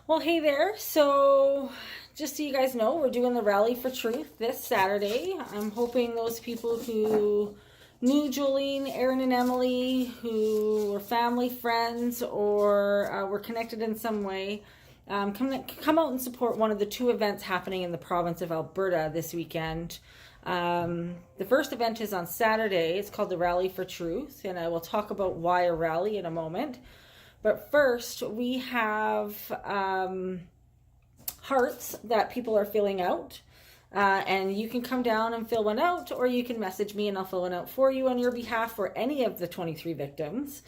Well, hey there. So, just so you guys know, we're doing the Rally for Truth this Saturday. I'm hoping those people who knew Jolene, Aaron, and Emily, who were family, friends, or were connected in some way, come out and support one of the two events happening in the province of Alberta this weekend. The first event is on Saturday. It's called the Rally for Truth, and I will talk about why a rally in a moment. But first, we have hearts that people are filling out. And you can come down and fill one out, or you can message me and I'll fill one out for you on your behalf for any of the 23 victims.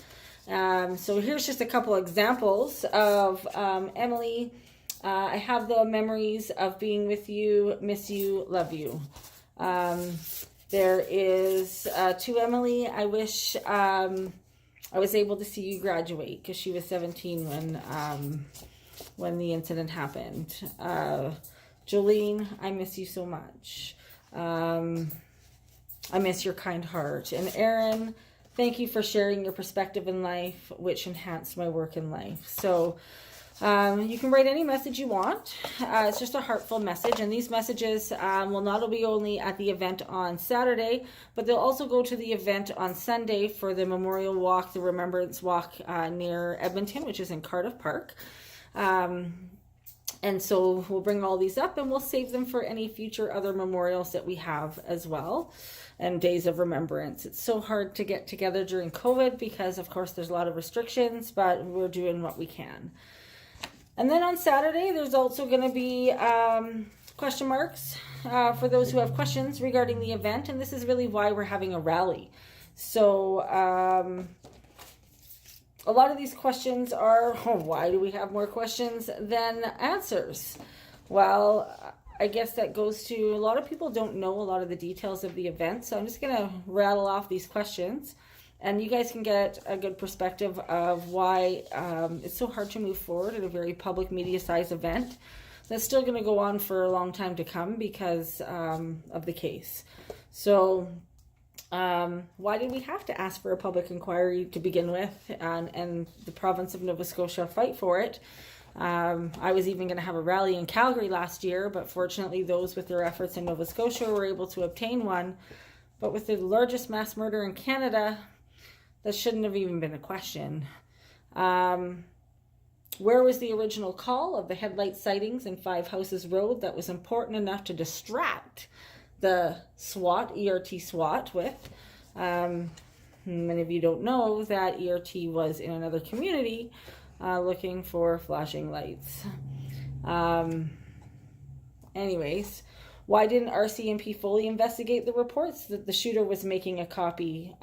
So here's just a couple examples of Emily. I have the memories of being with you, miss you, love you. There is to Emily, I wish I was able to see you graduate, because she was 17 when the incident happened. Jolene, I miss you so much. I miss your kind heart. And Aaron, thank you for sharing your perspective in life, which enhanced my work in life. So you can write any message you want. It's just a heartful message. And these messages will not be only at the event on Saturday, but they'll also go to the event on Sunday for the Memorial Walk, the Remembrance Walk near Edmonton, which is in Cardiff Park. And so we'll bring all these up and we'll save them for any future other memorials that we have as well, and days of remembrance. It's so hard to get together during COVID because, of course, there's a lot of restrictions, but we're doing what we can. And then on Saturday, there's also going to be question marks for those who have questions regarding the event. And this is really why we're having a rally. So a lot of these questions are, why do we have more questions than answers? Well, I guess that goes to, a lot of people don't know a lot of the details of the event. So I'm just going to rattle off these questions, and you guys can get a good perspective of why it's so hard to move forward at a very public media-sized event that's still going to go on for a long time to come because of the case. So why did we have to ask for a public inquiry to begin with, and the province of Nova Scotia fight for it? I was even going to have a rally in Calgary last year, but fortunately those with their efforts in Nova Scotia were able to obtain one. But with the largest mass murder in Canada, that shouldn't have even been a question. Where was the original call of the headlight sightings in Five Houses Road that was important enough to distract the SWAT, ERT SWAT, with? Many of you don't know that ERT was in another community looking for flashing lights. Anyways, why didn't RCMP fully investigate the reports that the shooter was making a copycat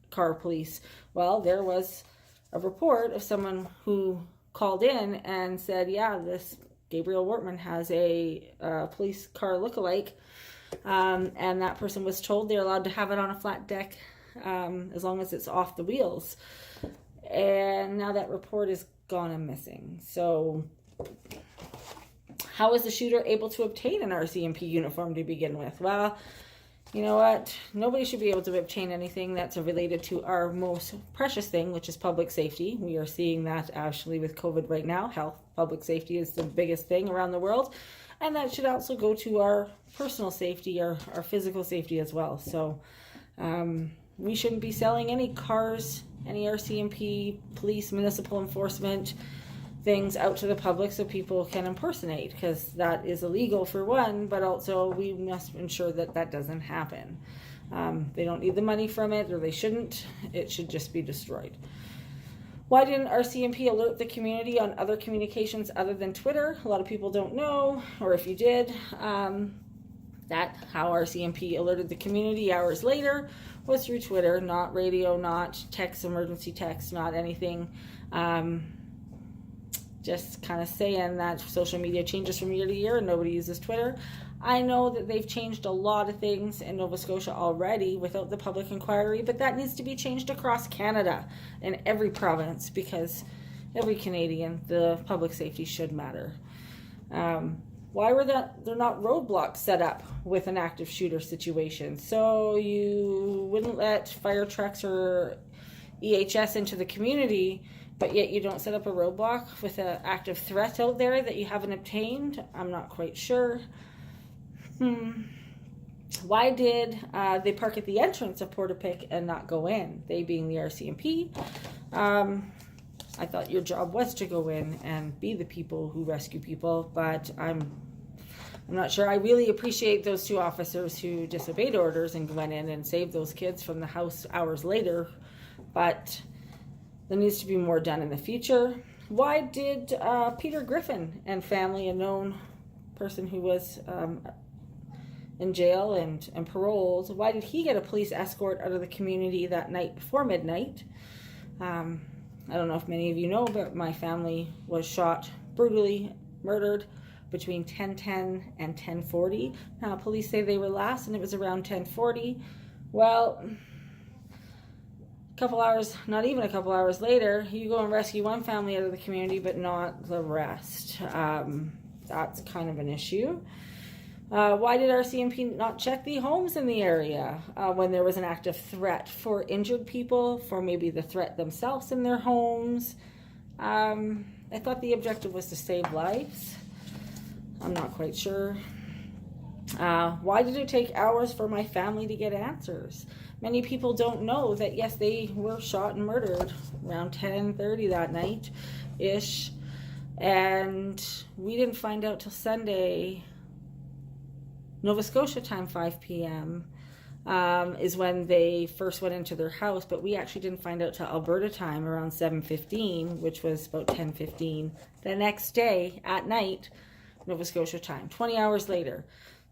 car police? Well, there was a report of someone who called in and said, yeah, this Gabriel Wortman has a police car lookalike, and that person was told they're allowed to have it on a flat deck as long as it's off the wheels. And now that report is gone and missing. So how was the shooter able to obtain an RCMP uniform to begin with? Well, you know what? Nobody should be able to obtain anything that's related to our most precious thing, which is public safety. We are seeing that actually with COVID right now. Health, public safety is the biggest thing around the world. And that should also go to our personal safety, our physical safety as well. So we shouldn't be selling any cars, any RCMP, police, municipal enforcement things out to the public so people can impersonate, because that is illegal for one, but also we must ensure that that doesn't happen. They don't need the money from it, or they shouldn't. It should just be destroyed. Why didn't RCMP alert the community on other communications other than Twitter? A lot of people don't know, or if you did, that how RCMP alerted the community hours later was through Twitter, not radio, not text, emergency text, not anything. Just kind of saying that social media changes from year to year and nobody uses Twitter. I know that they've changed a lot of things in Nova Scotia already without the public inquiry, but that needs to be changed across Canada in every province, because every Canadian, the public safety should matter. Why were there not roadblocks set up with an active shooter situation? So you wouldn't let fire trucks or EHS into the community but yet you don't set up a roadblock with an active threat out there that you haven't obtained. I'm not quite sure. Why did they park at the entrance of Portapique and not go in? They being the RCMP. I thought your job was to go in and be the people who rescue people, but I'm not sure. I really appreciate those two officers who disobeyed orders and went in and saved those kids from the house hours later, but there needs to be more done in the future. Why did Peter Griffin and family, a known person who was in jail and paroled, why did he get a police escort out of the community that night before midnight? I don't know if many of you know, but my family was shot, brutally murdered between 10:10 and 10:40. Now, police say they were last and it was around 10:40. Well, a couple hours, not even a couple hours later, you go and rescue one family out of the community, but not the rest. That's kind of an issue. Why did RCMP not check the homes in the area when there was an active threat for injured people, for maybe the threat themselves in their homes? I thought the objective was to save lives. I'm not quite sure. Why did it take hours for my family to get answers? Many people don't know that, yes, they were shot and murdered around 10:30 that night-ish, and we didn't find out till Sunday, Nova Scotia time, 5 p.m. Is when they first went into their house, but we actually didn't find out till Alberta time around 7:15, which was about 10:15 the next day at night, Nova Scotia time, 20 hours later.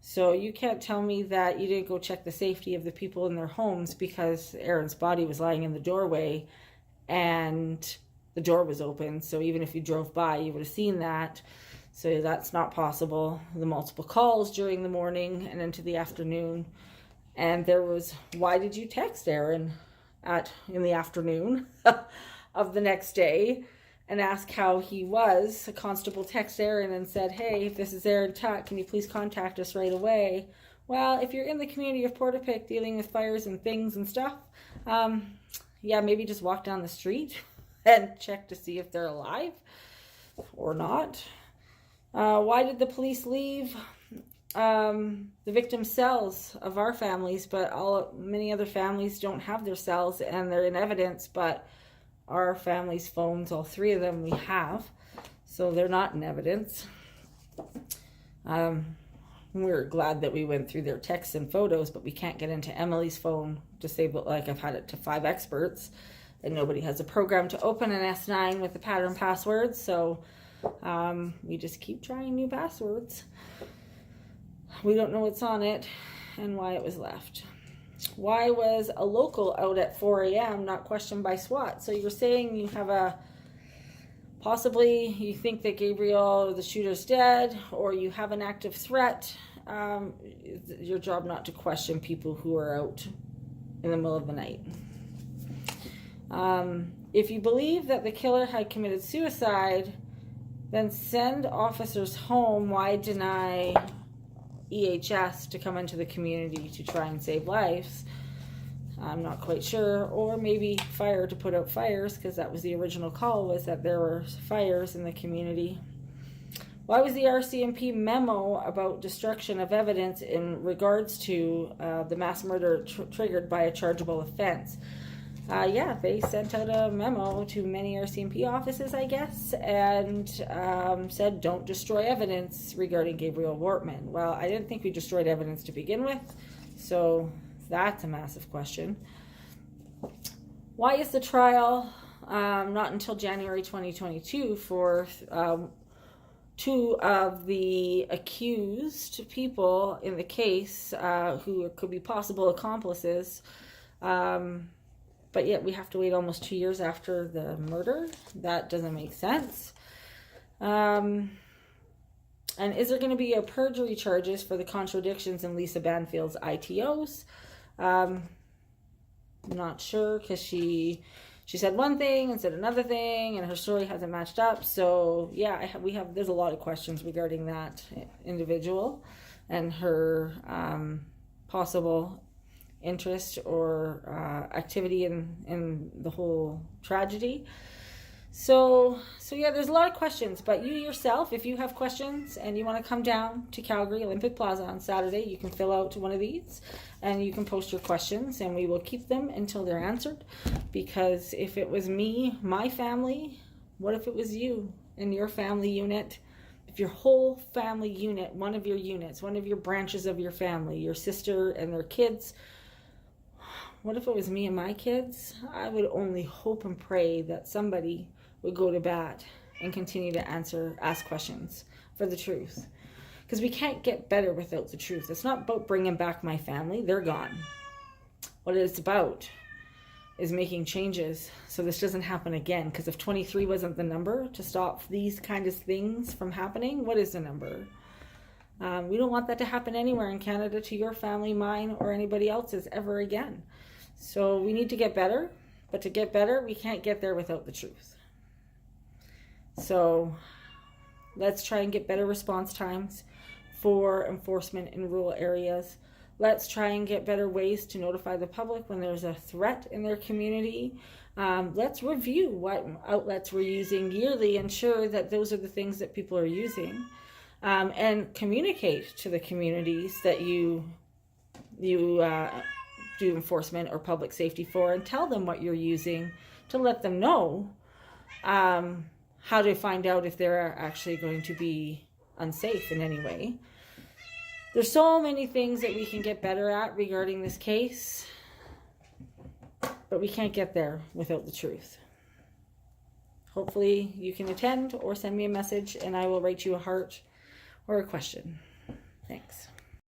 So you can't tell me that you didn't go check the safety of the people in their homes because Aaron's body was lying in the doorway and the door was open. So even if you drove by, you would have seen that. So that's not possible. The multiple calls during the morning and into the afternoon. And there was, why did you text Aaron in the afternoon of the next day and ask how he was? A constable texted Aaron and said, hey, if this is Aaron Tuck, can you please contact us right away? Well, if you're in the community of Portapique dealing with fires and things and stuff, yeah, maybe just walk down the street and check to see if they're alive or not. Why did the police leave the victim cells of our families, but many other families don't have their cells and they're in evidence, but our family's phones, all three of them we have, so they're not in evidence. We're glad that we went through their texts and photos, but we can't get into Emily's phone to save it. Like, I've had it to 5 experts and nobody has a program to open an S9 with the pattern passwords, so we just keep trying new passwords. We don't know what's on it and why it was left. Why was a local out at 4 a.m. not questioned by SWAT? So you're saying you have possibly you think that Gabriel, the shooter's dead, or you have an active threat. It's your job not to question people who are out in the middle of the night. If you believe that the killer had committed suicide, then send officers home. Why deny EHS to come into the community to try and save lives? I'm not quite sure. Or maybe fire to put out fires, because that was the original call, was that there were fires in the community. Why was the RCMP memo about destruction of evidence in regards to the mass murder triggered by a chargeable offense? Yeah, they sent out a memo to many RCMP offices, I guess, and said don't destroy evidence regarding Gabriel Wortman. Well, I didn't think we destroyed evidence to begin with, so that's a massive question. Why is the trial not until January 2022 for 2 of the accused people in the case who could be possible accomplices? But yet we have to wait almost 2 years after the murder. That doesn't make sense. And is there going to be a perjury charges for the contradictions in Lisa Banfield's ITOs? I'm not sure, because she said one thing and said another thing, and her story hasn't matched up. So yeah, there's a lot of questions regarding that individual and her possible interest or activity in the whole tragedy. So yeah, there's a lot of questions, but you yourself, if you have questions and you want to come down to Calgary Olympic Plaza on Saturday, you can fill out one of these and you can post your questions and we will keep them until they're answered. Because if it was me, my family, what if it was you and your family unit? If your whole family unit, one of your units, one of your branches of your family, your sister and their kids, what if it was me and my kids? I would only hope and pray that somebody would go to bat and continue to ask questions for the truth. Because we can't get better without the truth. It's not about bringing back my family. They're gone. What it's about is making changes so this doesn't happen again. Because if 23 wasn't the number to stop these kind of things from happening, what is the number? We don't want that to happen anywhere in Canada to your family, mine, or anybody else's ever again. So we need to get better. But to get better, we can't get there without the truth. So let's try and get better response times for enforcement in rural areas. Let's try and get better ways to notify the public when there's a threat in their community. Let's review what outlets we're using yearly, ensure that those are the things that people are using, and communicate to the communities that you do enforcement or public safety for, and tell them what you're using to let them know how to find out if they're actually going to be unsafe in any way. There's so many things that we can get better at regarding this case, but we can't get there without the truth. Hopefully you can attend or send me a message and I will write you a heart or a question. Thanks.